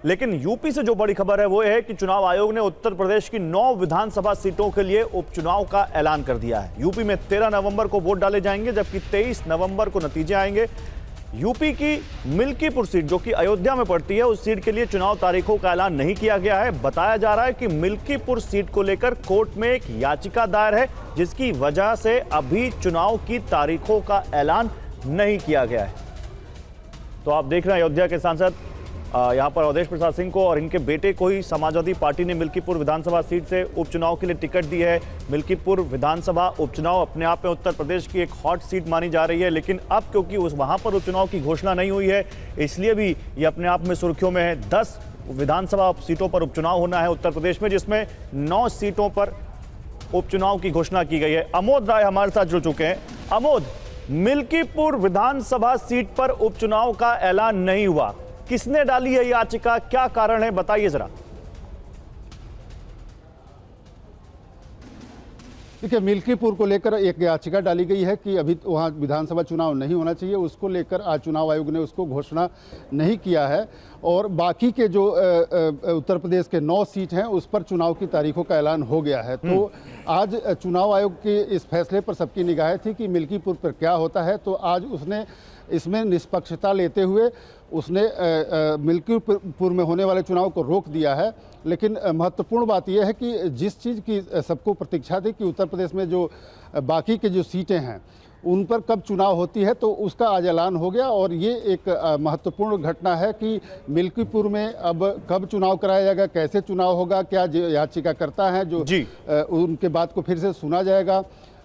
लेकिन यूपी से जो बड़ी खबर है वो है कि चुनाव आयोग ने उत्तर प्रदेश की 9 विधानसभा सीटों के लिए उपचुनाव का ऐलान कर दिया है। यूपी में 13 नवंबर को वोट डाले जाएंगे, जबकि 23 नवंबर को नतीजे आएंगे। यूपी की मिल्कीपुर सीट जो कि अयोध्या में पड़ती है, उस सीट के लिए चुनाव तारीखों का ऐलान नहीं किया गया है। बताया जा रहा है कि मिल्कीपुर सीट को लेकर कोर्ट में एक याचिका दायर है, जिसकी वजह से अभी चुनाव की तारीखों का ऐलान नहीं किया गया है। तो आप देख रहे हैं अयोध्या के सांसद यहां पर अवधेश प्रसाद सिंह को और इनके बेटे को ही समाजवादी पार्टी ने मिल्कीपुर विधानसभा सीट से उपचुनाव के लिए टिकट दी है। मिल्कीपुर विधानसभा उपचुनाव अपने आप में उत्तर प्रदेश की एक हॉट सीट मानी जा रही है, लेकिन अब क्योंकि वहां पर उपचुनाव की घोषणा नहीं हुई है, इसलिए भी ये अपने आप में सुर्खियों में है। 10 विधानसभा सीटों पर उपचुनाव होना है उत्तर प्रदेश में, जिसमें 9 सीटों पर उपचुनाव की घोषणा की गई है। अमोद राय हमारे साथ जुड़ चुके हैं। अमोद, मिल्कीपुर विधानसभा सीट पर उपचुनाव का ऐलान नहीं हुआ, किसने डाली है याचिका, क्या कारण है, बताइए जरा। देखिए, मिल्कीपुर को लेकर एक याचिका डाली गई है कि अभी वहाँ विधानसभा चुनाव नहीं होना चाहिए, उसको लेकर आज चुनाव आयोग ने उसको घोषणा नहीं किया है। और बाकी के जो उत्तर प्रदेश के 9 सीट हैं उस पर चुनाव की तारीखों का ऐलान हो गया है। तो आज चुनाव आयोग के इस फैसले पर सबकी निगाहें थी कि मिल्कीपुर पर क्या होता है। तो आज उसने इसमें निष्पक्षता लेते हुए उसने मिल्कीपुर में होने वाले चुनाव को रोक दिया है। लेकिन महत्वपूर्ण बात यह है कि जिस चीज़ की सबको प्रतीक्षा थी कि उत्तर प्रदेश में जो बाकी के जो सीटें हैं उन पर कब चुनाव होती है, तो उसका आज ऐलान हो गया। और ये एक महत्वपूर्ण घटना है कि मिल्कीपुर में अब कब चुनाव कराया जाएगा, कैसे चुनाव होगा, क्या याचिकाकर्ता हैं जो उनके बात को फिर से सुना जाएगा।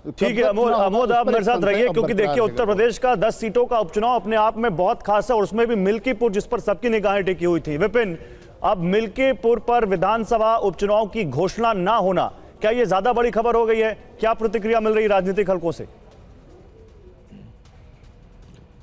ठीक है अमोद, आप मेरे साथ रहिए, क्योंकि देखिए उत्तर प्रदेश का 10 सीटों का उपचुनाव अपने आप में बहुत खास है और उसमें भी मिल्कीपुर जिस पर सबकी निगाहें टिकी हुई थी। विपिन, अब मिल्कीपुर पर विधानसभा उपचुनाव की घोषणा ना होना, क्या यह ज्यादा बड़ी खबर हो गई है? क्या प्रतिक्रिया मिल रही राजनीतिक हलकों से?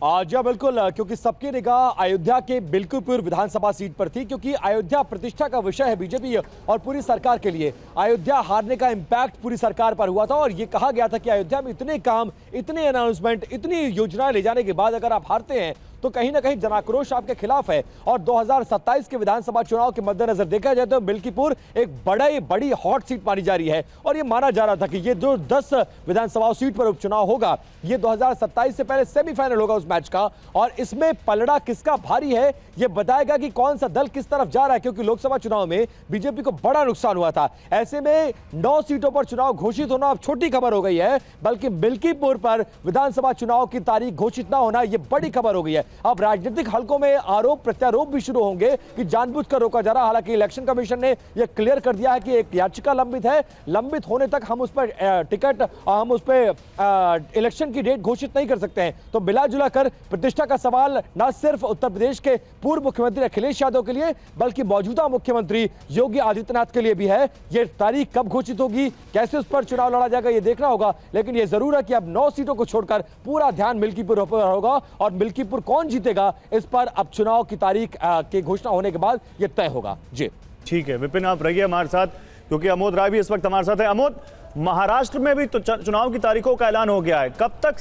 जी बिल्कुल, क्योंकि सबकी निगाह अयोध्या के मिल्कीपुर विधानसभा सीट पर थी, क्योंकि अयोध्या प्रतिष्ठा का विषय है बीजेपी और पूरी सरकार के लिए। अयोध्या हारने का इंपैक्ट पूरी सरकार पर हुआ था और ये कहा गया था कि अयोध्या में इतने काम, इतने अनाउंसमेंट, इतनी योजनाएं ले जाने के बाद अगर आप हारते हैं तो कहीं ना कहीं जनाक्रोश आपके खिलाफ है। और 2027 के विधानसभा चुनाव के मद्देनजर देखा जाए तो मिल्कीपुर एक बड़ी हॉट सीट मानी जा रही है और ये माना जा रहा था कि ये जो 10 विधानसभा सीट पर उपचुनाव होगा, ये 2027 से पहले सेमीफाइनल होगा उस मैच का। और इसमें पलड़ा किसका भारी है ये बताएगा कि कौन सा दल किस तरफ जा रहा है, क्योंकि लोकसभा चुनाव में बीजेपी को बड़ा नुकसान हुआ था। ऐसे में 9 सीटों पर चुनाव घोषित होना अब छोटी खबर हो गई है, बल्कि मिल्कीपुर पर विधानसभा चुनाव की तारीख घोषित ना होना यह बड़ी खबर हो गई है। अब राजनीतिक हलकों में आरोप प्रत्यारोप भी शुरू होंगे कि जानबूझकर रोका जा रहा। हालांकि इलेक्शन कमीशन ने यह क्लियर कर दिया है कि एक याचिका लंबित है, लंबित होने तक हम उस पर टिकट, हम उस पर इलेक्शन की डेट घोषित नहीं कर सकते हैं। तो मिला जुला कर प्रतिष्ठा का सवाल न सिर्फ उत्तर प्रदेश के पूर्व मुख्यमंत्री अखिलेश यादव के लिए, बल्कि मौजूदा मुख्यमंत्री योगी आदित्यनाथ के लिए भी है। यह तारीख कब घोषित होगी, कैसे उस पर चुनाव लड़ा जाएगा, यह देखना होगा। लेकिन यह जरूर है कि अब 9 सीटों को छोड़कर पूरा ध्यान मिल्कीपुर पर होगा और मिल्कीपुर कौन जीतेगा इस पर अब चुनाव की तारीख की घोषणा होने के बाद यह तय होगा। जी ठीक है विपिन, आप रहिए हमारे साथ, क्योंकि अमोद राय भी इस वक्त हमारे साथ है। अमोद, महाराष्ट्र में भी तो चुनाव की तारीखों का ऐलान हो गया है, कब तक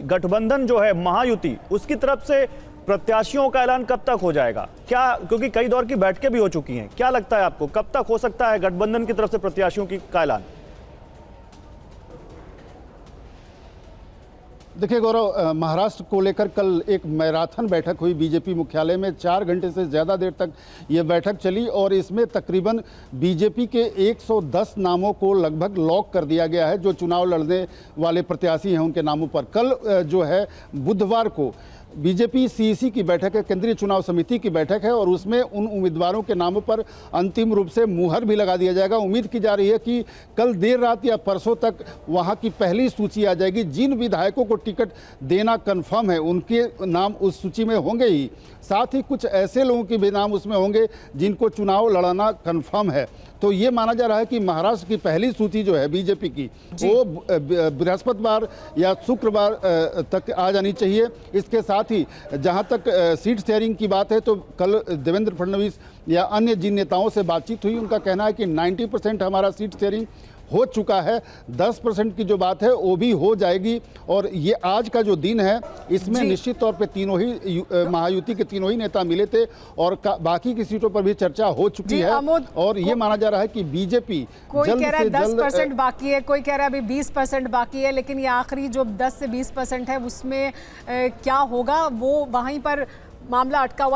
गठबंधन जो है महायुति, उसकी तरफ से प्रत्याशियों का ऐलान कब तक हो जाएगा? क्या, क्योंकि कई दौर की बैठकें भी हो चुकी हैं, क्या लगता है आपको कब तक हो सकता है गठबंधन की तरफ से प्रत्याशियों का ऐलान? देखिए गौरव, महाराष्ट्र को लेकर कल एक मैराथन बैठक हुई बीजेपी मुख्यालय में। 4 घंटे से ज़्यादा देर तक ये बैठक चली और इसमें तकरीबन बीजेपी के 110 नामों को लगभग लॉक कर दिया गया है, जो चुनाव लड़ने वाले प्रत्याशी हैं उनके नामों पर। कल जो है बुधवार को बीजेपी सीईसी की बैठक है, केंद्रीय चुनाव समिति की बैठक है और उसमें उन उम्मीदवारों के नामों पर अंतिम रूप से मुहर भी लगा दिया जाएगा। उम्मीद की जा रही है कि कल देर रात या परसों तक वहां की पहली सूची आ जाएगी। जिन विधायकों को टिकट देना कंफर्म है उनके नाम उस सूची में होंगे ही, साथ ही कुछ ऐसे लोगों के भी नाम उसमें होंगे जिनको चुनाव लड़ाना कंफर्म है। तो ये माना जा रहा है कि महाराष्ट्र की पहली सूची जो है बीजेपी की, वो बृहस्पतिवार या शुक्रवार तक आ जानी चाहिए। इसके साथ ही जहां तक सीट शेयरिंग की बात है, तो कल देवेंद्र फडणवीस या अन्य जिन नेताओं से बातचीत हुई, उनका कहना है कि 90% हमारा सीट शेयरिंग हो चुका है। 10% की जो बात है वो भी हो जाएगी और ये आज का जो दिन है इसमें निश्चित तौर पे तीनों ही महायुति के तीनों ही नेता मिले थे और बाकी की सीटों पर भी चर्चा हो चुकी है और ये माना जा रहा है कि बीजेपी कोई कह रहा है 10% बाकी है, कोई कह रहा है अभी 20% बाकी है, लेकिन ये आखिरी जो 10 से 20% है उसमें क्या होगा वो वहीं पर मामला अटका हुआ